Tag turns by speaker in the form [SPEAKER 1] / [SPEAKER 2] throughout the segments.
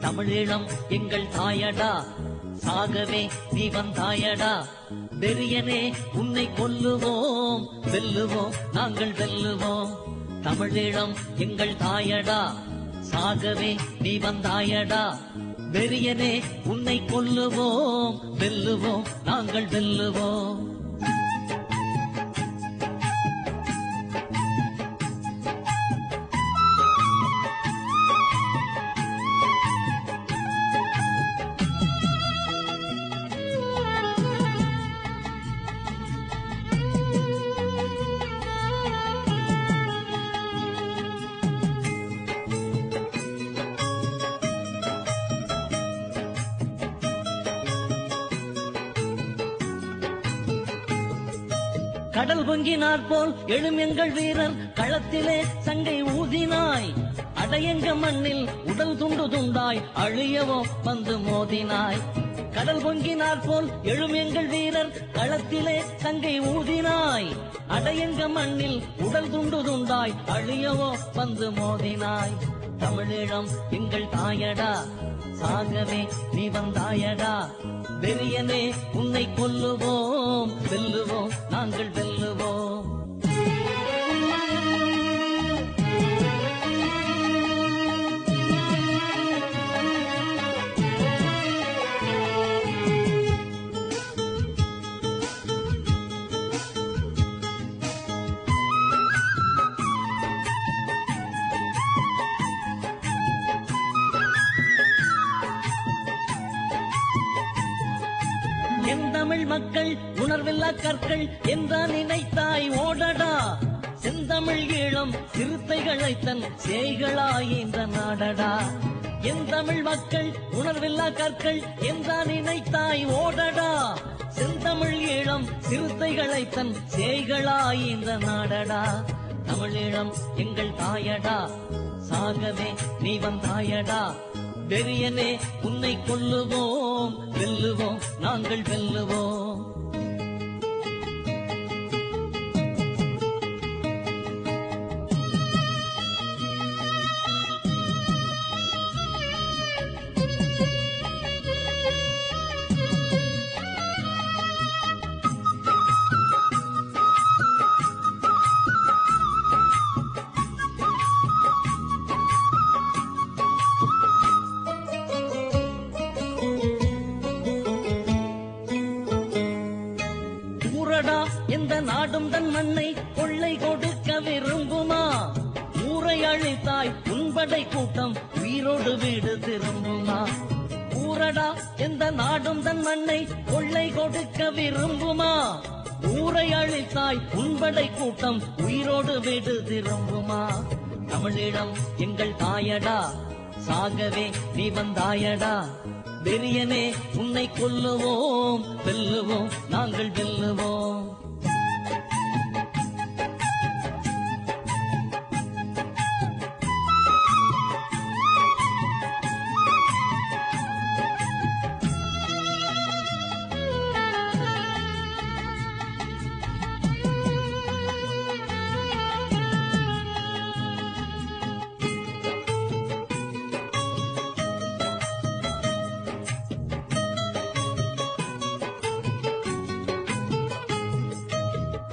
[SPEAKER 1] தமிழீழம் எங்கள் தாயடா, சாகவே நீ வந்தாயடா. வெறியனே உன்னை கொல்லுவோம், வெல்லுவோம் நாங்கள் வெல்லுவோம். தமிழீழம் எங்கள் தாயடா, சாகவே நீ வந்தாயடா. வெறியனே உன்னை கொல்லுவோம், வெல்லுவோம் நாங்கள் வெல்லுவோம். கடல் பொங்கினார் போல் எழும் எங்கள் வீரர் களத்திலே சங்கை ஊதினாய். அடையங்க மண்ணில் உடல் துண்டு துண்டாய் அழியவோ வந்து மோதினாய். கடல் பொங்கினார் போல் எழும் எங்கள் வீரர் களத்திலே சங்கை ஊதினாய். அடையங்க மண்ணில் உடல் துண்டு துண்டாய் அழியவோ வந்து மோதினாய். தமிழீழம் எங்கள் தாயடா, சாகவே நீ வந்தாயடா. வெறியனே உன்னை கொல்லுவோம், வெல்லுவோம் நாங்கள் வெல்லுவோம். என் தமிழ் மக்கள் உணர்வில்லா கற்கள் என்றா நினைத்தாய் ஓடடா. செந்தமிழ் ஈழம் சிறுத்தைகளை தன் சேய்களாய் இந்த நாடடா. என் தமிழ் மக்கள் உணர்வில்லா கற்கள் என்றா நினைத்தாய் ஓடடா. செந்தமிழ் ஈழம் சிறுத்தைகளை தன் சேய்களாய் இந்த நாடடா. தமிழீழம் எங்கள் தாயடா, சாகவே நீ வந்தாயடா. வெறியனே உன்னை கொல்லுவோம், வெல்லுவோம் நாங்கள் வெல்லுவோம். எந்த நாடும் தன் மண்ணை கொள்ளை கொடுக்க விரும்புமா? ஊரை அழித்தாய் உன்படை கூட்டம் உயிரோடு வீடு திரும்புமா? ஊரடா எந்த நாடும் தன் மண்ணை கொள்ளை கொடுக்க விரும்புமா? ஊரை அழித்தாய் உன்படை கூட்டம் உயிரோடு வீடு திரும்புமா? தமிழீழம் எங்கள் தாயடா, சாகவே நீ வந்தாயடா. வெறியனே உன்னை கொல்லுவோம், வெல்லுவோம் நாங்கள் வெல்லுவோம்.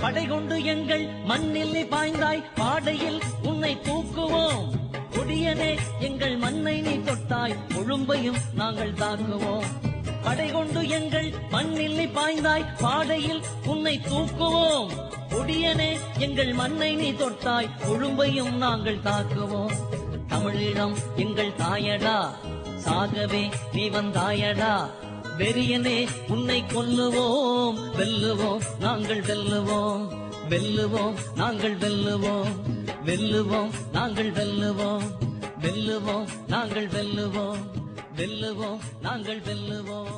[SPEAKER 1] படை கொண்டு எங்கள் மண்ணில் நீ பாய்ந்தாய், பாடையில் உன்னை தூக்குவோம். கொடியனே எங்கள் மண்ணை நீ தொட்டாய், கொழும்பையும் நாங்கள் தாக்குவோம். படை கொண்டு எங்கள் மண்ணில் நீ பாய்ந்தாய், பாடையில் உன்னை தூக்குவோம். கொடியனே எங்கள் மண்ணை நீ தொட்டாய், கொழும்பையும் நாங்கள் தாக்குவோம். தமிழீழம் எங்கள் தாயடா, சாகவே நீ வந்தாயடா. வெறியனே உன்னை கொல்லுவோம், வெல்லுவோம் நாங்கள் வெல்லுவோம். வெல்லுவோம் நாங்கள் வெல்லுவோம், வெல்லுவோம் நாங்கள் வெல்லுவோம். வெல்லுவோம் நாங்கள் வெல்லுவோம், வெல்லுவோம் நாங்கள் வெல்லுவோம்.